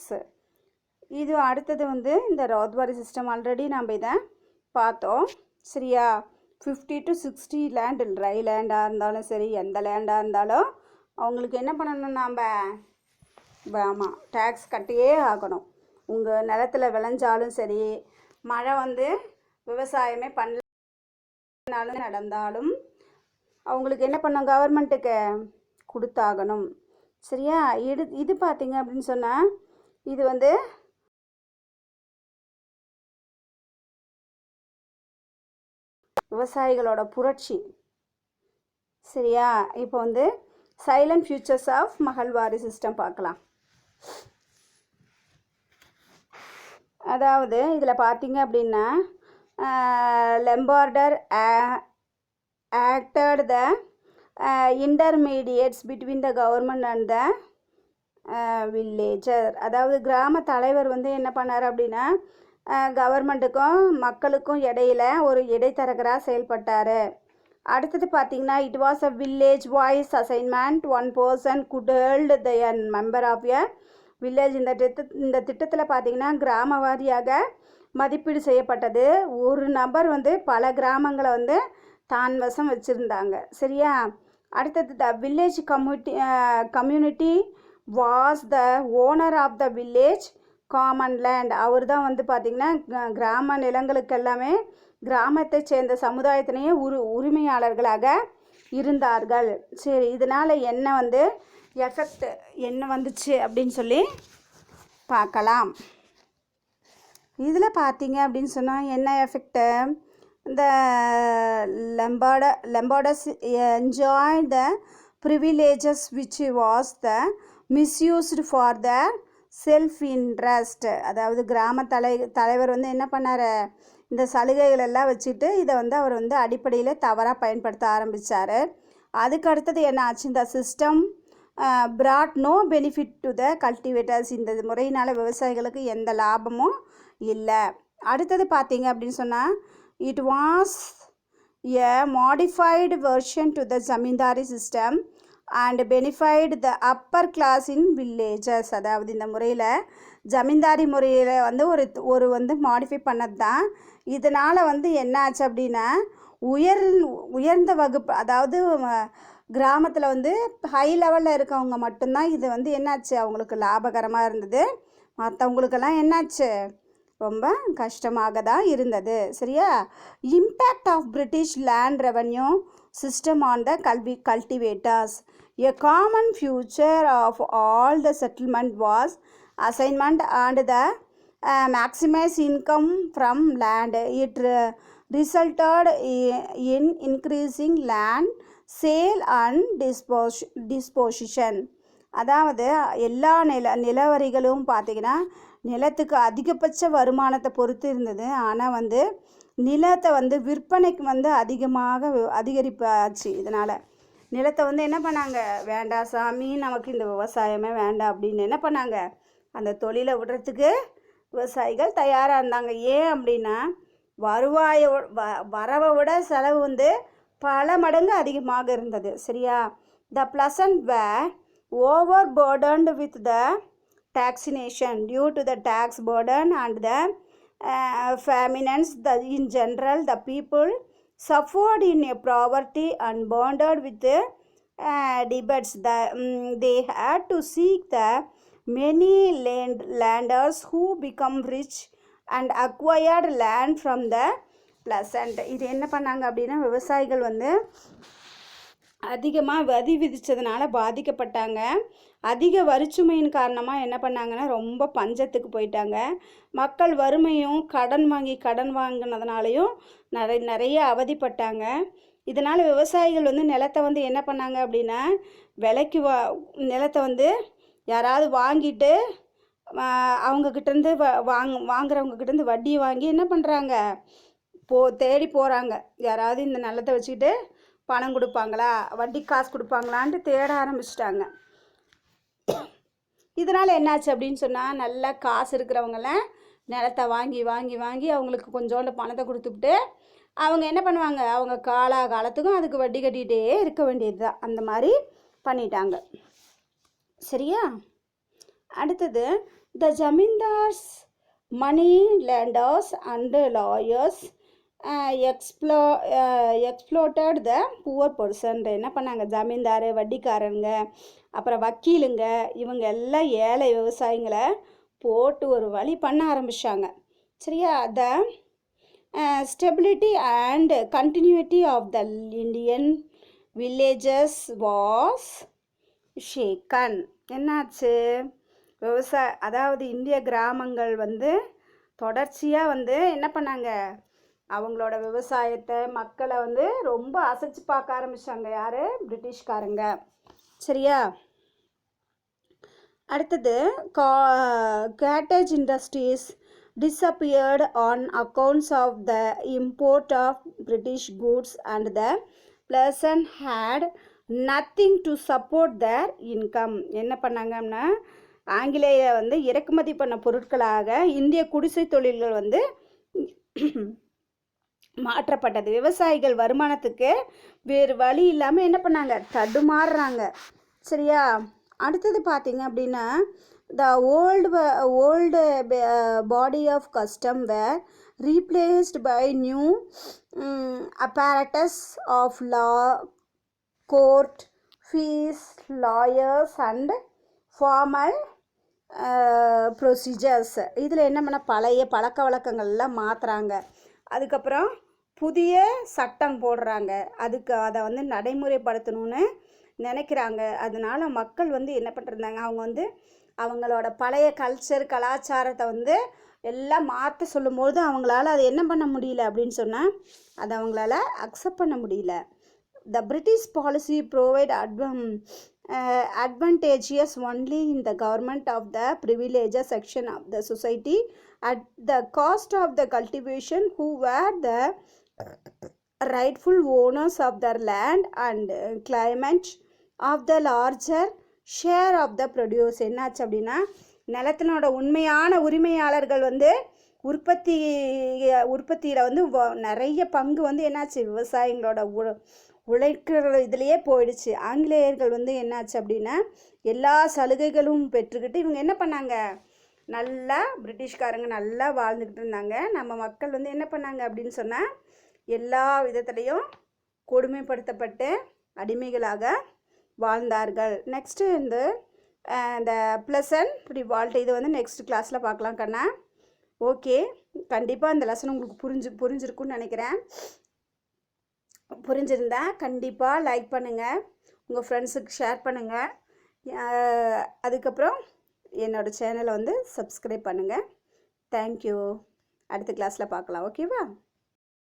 A: இது அடுத்தது வந்து இந்த ரத்வாரி சிஸ்டம் ஆல்ரெடி நம்ம இதை பார்த்தோம். சரியா? 50 to 60 லேண்டு, ட்ரை லேண்டாக இருந்தாலும் சரி, எந்த லேண்டாக இருந்தாலும் அவங்களுக்கு என்ன பண்ணணும், நாம் ஆமாம் டேக்ஸ் கட்டியே ஆகணும். உங்கள் நிலத்தில் விளைஞ்சாலும் சரி, மழை வந்து விவசாயமே பண்ணாலும் நடந்தாலும் அவங்களுக்கு என்ன பண்ணணும், கவர்மெண்ட்டுக்கு கொடுத்தாகணும். சரியா? இது பார்த்தீங்க அப்படின்னு சொன்னால், இது வந்து விவசாயிகளோட புரட்சி. சரியா? இப்போ வந்து salient features of mahalwari system பார்க்கலாம். அதாவது இதில் பார்த்தீங்க அப்படின்னா, lambardar acted the intermediates between the government and the villager. அதாவது கிராம தலைவர் வந்து என்ன பண்ணார் அப்படின்னா, கவர்மெண்ட்டுக்கும் மக்களுக்கும் இடையில ஒரு இடைத்தரகராக செயல்பட்டார். அடுத்தது பார்த்தீங்கன்னா, it was a village wise assignment. One person could held the member of a village. இந்த திட்டத்தில் பார்த்தீங்கன்னா கிராம வாரியாக மதிப்பீடு செய்யப்பட்டது. ஒரு நபர் வந்து பல கிராமங்களை வந்து தான் வசம் வச்சுருந்தாங்க. சரியா? அடுத்தது the village community was the owner of the village common land. அவர் தான் வந்து பார்த்திங்கன்னா கிராம நிலங்களுக்கு எல்லாமே கிராமத்தை சேர்ந்த சமுதாயத்தினையே உரிமையாளர்களாக இருந்தார்கள். சரி, இதனால் என்ன வந்து எஃபெக்ட் என்ன வந்துச்சு அப்படின்னு சொல்லி பார்க்கலாம். இதில் பார்த்தீங்க அப்படின்னு சொன்னால் என்ன எஃபெக்ட்டு, இந்த lambardars enjoy the privileges which was the misused for the self interest. அதாவது கிராம தலைவர் வந்து என்ன பண்ணார், இந்த சலுகைகள் எல்லாம் வச்சுட்டு இதை வந்து அவர் வந்து அடிப்படையில் தவறாக பயன்படுத்த ஆரம்பித்தார். அதுக்கு அடுத்தது என்ன ஆச்சு, இந்த system brought no benefit to the cultivators. இந்த முறையினால் விவசாயிகளுக்கு எந்த லாபமும் இல்லை. அடுத்தது பார்த்தீங்க அப்படின்னு சொன்னால், it was a modified version to the zamindari system and benefited the upper class in villages. அதாவது இந்த முறையில் ஜமீன்தாரி முறையில் வந்து ஒரு வந்து மாடிஃபை பண்ணது தான். இதனால் வந்து என்ன ஆச்சு அப்படின்னா, உயர்ந்த வகுப்பு, அதாவது கிராமத்தில் வந்து ஹை லெவலில் இருக்கவங்க மட்டும்தான் இது வந்து என்னாச்சு அவங்களுக்கு லாபகரமாக இருந்தது. மற்றவங்களுக்கெல்லாம் என்னாச்சு, ரொம்ப கஷ்டமாக தான் இருந்தது. சரியா? Impact of British land revenue system on the cultivators. A common future of all the settlement was assignment and the maximize income from land. It resulted in increasing land sale and disposition. அதாவது எல்லா நிலவரிகளும் பார்த்திங்கன்னா நிலத்துக்கு அதிகபட்ச வருமானத்தை பொறுத்து இருந்தது. ஆனால் வந்து நிலத்தை வந்து விற்பனைக்கு வந்து அதிகரிப்பாச்சு. இதனால் நிலத்தை வந்து என்ன பண்ணாங்க, வேண்டாம் சாமி நமக்கு இந்த விவசாயமே வேண்டாம் அப்படின்னு என்ன பண்ணாங்க, அந்த தொழிலை விடுறதுக்கு விவசாயிகள் தயாராக இருந்தாங்க. ஏன் அப்படின்னா வரவை விட செலவு வந்து பல மடங்கு அதிகமாக இருந்தது. சரியா? The peasant were over burdened with the taxation due to the tax burden and the famines. In general, the people suffered in a poverty and burdened with debts. They had to seek the many landers who become rich and acquired land from the pleasant. இது என்ன பண்ணாங்க அப்படின்னா, விவசாயிகள் வந்து அதிகமாக வரி விதித்ததுனால பாதிக்கப்பட்டாங்க. அதிக வரிச்சுமையின் காரணமாக என்ன பண்ணாங்கன்னா ரொம்ப பஞ்சத்துக்கு போயிட்டாங்க. மக்கள் வறுமையும் கடன் வாங்கினதுனாலையும் நிறைய அவதிப்பட்டாங்க. இதனால் விவசாயிகள் வந்து நிலத்தை வந்து என்ன பண்ணாங்க அப்படின்னா, விலைக்கு நிலத்தை வந்து யாராவது வாங்கிட்டு அவங்கக்கிட்டேருந்து வாங்குறவங்கக்கிட்டேருந்து வட்டி வாங்கி என்ன பண்ணுறாங்க, தேடி போகிறாங்க. யாராவது இந்த நிலத்தை வச்சுக்கிட்டு பணம் கொடுப்பாங்களா, வட்டி காசு கொடுப்பாங்களான்ட்டு தேட ஆரம்பிச்சிட்டாங்க. இதனால் என்னாச்சு அப்படின்னு சொன்னால், நல்லா காசு இருக்கிறவங்களாம் நிலத்தை வாங்கி வாங்கி வாங்கி அவங்களுக்கு கொஞ்சோண்டு பணத்தை கொடுத்துக்கிட்டு அவங்க என்ன பண்ணுவாங்க, அவங்க காலத்துக்கும் அதுக்கு வட்டி கட்டிகிட்டே இருக்க வேண்டியது தான். அந்த மாதிரி பண்ணிட்டாங்க. சரியா? அடுத்தது the zamindars money lenders and lawyers exploited the poor person. என்ன பண்ணாங்க, ஜமீன்தார், வட்டிக்காரங்க, அப்புறம் வக்கீலுங்க, இவங்க எல்லாம் ஏழை விவசாயிங்களை போட்டு ஒரு வழி பண்ண ஆரம்பித்தாங்க. சரியா? The stability and continuity of the Indian villages was shaken. என்னாச்சு, அதாவது இந்திய கிராமங்கள் வந்து தொடர்ச்சியாக வந்து என்ன பண்ணாங்க, அவங்களோட விவசாயத்தை, மக்களை வந்து ரொம்ப அசைச்சு பார்க்க ஆரம்பித்தாங்க. யார்? பிரிட்டிஷ்காரங்க. சரியா? அடுத்தது, cottage industries disappeared on accounts of the import of British goods and the peasants had nothing to support their income. என்ன பண்ணாங்கன்னா, ஆங்கிலேய வந்து இறக்குமதி பண்ண பொருட்களாக இந்திய குடிசை தொழில்கள் வந்து மாற்றப்பட்டது. விவசாயிகள் வருமானத்துக்கு வேறு வழி இல்லாமல் என்ன பண்ணாங்க, தடுமாறுறாங்க. சரியா? அடுத்தது பார்த்தீங்க அப்படின்னா, the old body of custom were replaced by new apparatus of law, court, fees, lawyers and formal procedures. இதில் என்ன பண்ண, பழைய பழக்க வழக்கங்கள்லாம் மாற்றுறாங்க. அதுக்கப்புறம் புதிய சட்டம் போடுறாங்க. அதை வந்து நடைமுறைப்படுத்தணும்னு நினைக்கிறாங்க. அதனால் மக்கள் வந்து என்ன பண்ணிருந்தாங்க, அவங்க வந்து அவங்களோட பழைய கலாச்சாரத்தை வந்து எல்லாம் மாற்ற சொல்லும்போது அவங்களால அதை என்ன பண்ண முடியல அப்படின்னு சொன்னால், அதை அவங்களால அக்செப்ட் பண்ண முடியல. த British policy provide advantageous only in the government of the privileged section of the society at the cost of the cultivation who were the rightful owners of their land and claimant of the larger share of the produce. என்னாச்சு அப்படின்னா, நிலத்தினோட உண்மையான உரிமையாளர்கள் வந்து உற்பத்தியில் வந்து நிறைய பங்கு வந்து என்னாச்சு, விவசாயிகளோட உழைக்கிற இதுலேயே போயிடுச்சு. ஆங்கிலேயர்கள் வந்து என்னாச்சு அப்படின்னா, எல்லா சலுகைகளும் பெற்றுக்கிட்டு இவங்க என்ன பண்ணாங்க, நல்லா பிரிட்டிஷ்காரங்க நல்லா வாழ்ந்துக்கிட்டு இருந்தாங்க. நம்ம மக்கள் வந்து என்ன பண்ணாங்க அப்படின்னு சொன்னால், எல்லா விதத்துலேயும் கொடுமைப்படுத்தப்பட்டு அடிமைகளாக வாழ்ந்தார்கள். நெக்ஸ்ட்டு இந்த ப்ளசன்ட் ரிவால்ட், இது வந்து நெக்ஸ்ட் கிளாஸில் பார்க்கலாம் கண்ணா. ஓகே, கண்டிப்பாக இந்த லெசன் உங்களுக்கு புரிஞ்சிருக்குன்னு நினைக்கிறேன். புரிஞ்சிருந்தா கண்டிப்பாக லைக் பண்ணுங்கள், உங்கள் ஃப்ரெண்ட்ஸுக்கு ஷேர் பண்ணுங்கள். அதுக்கப்புறம் என்னோடய சேனலை வந்து சப்ஸ்கிரைப் பண்ணுங்கள். தேங்க்யூ. அடுத்த கிளாஸில் பார்க்கலாம். ஓகேவா?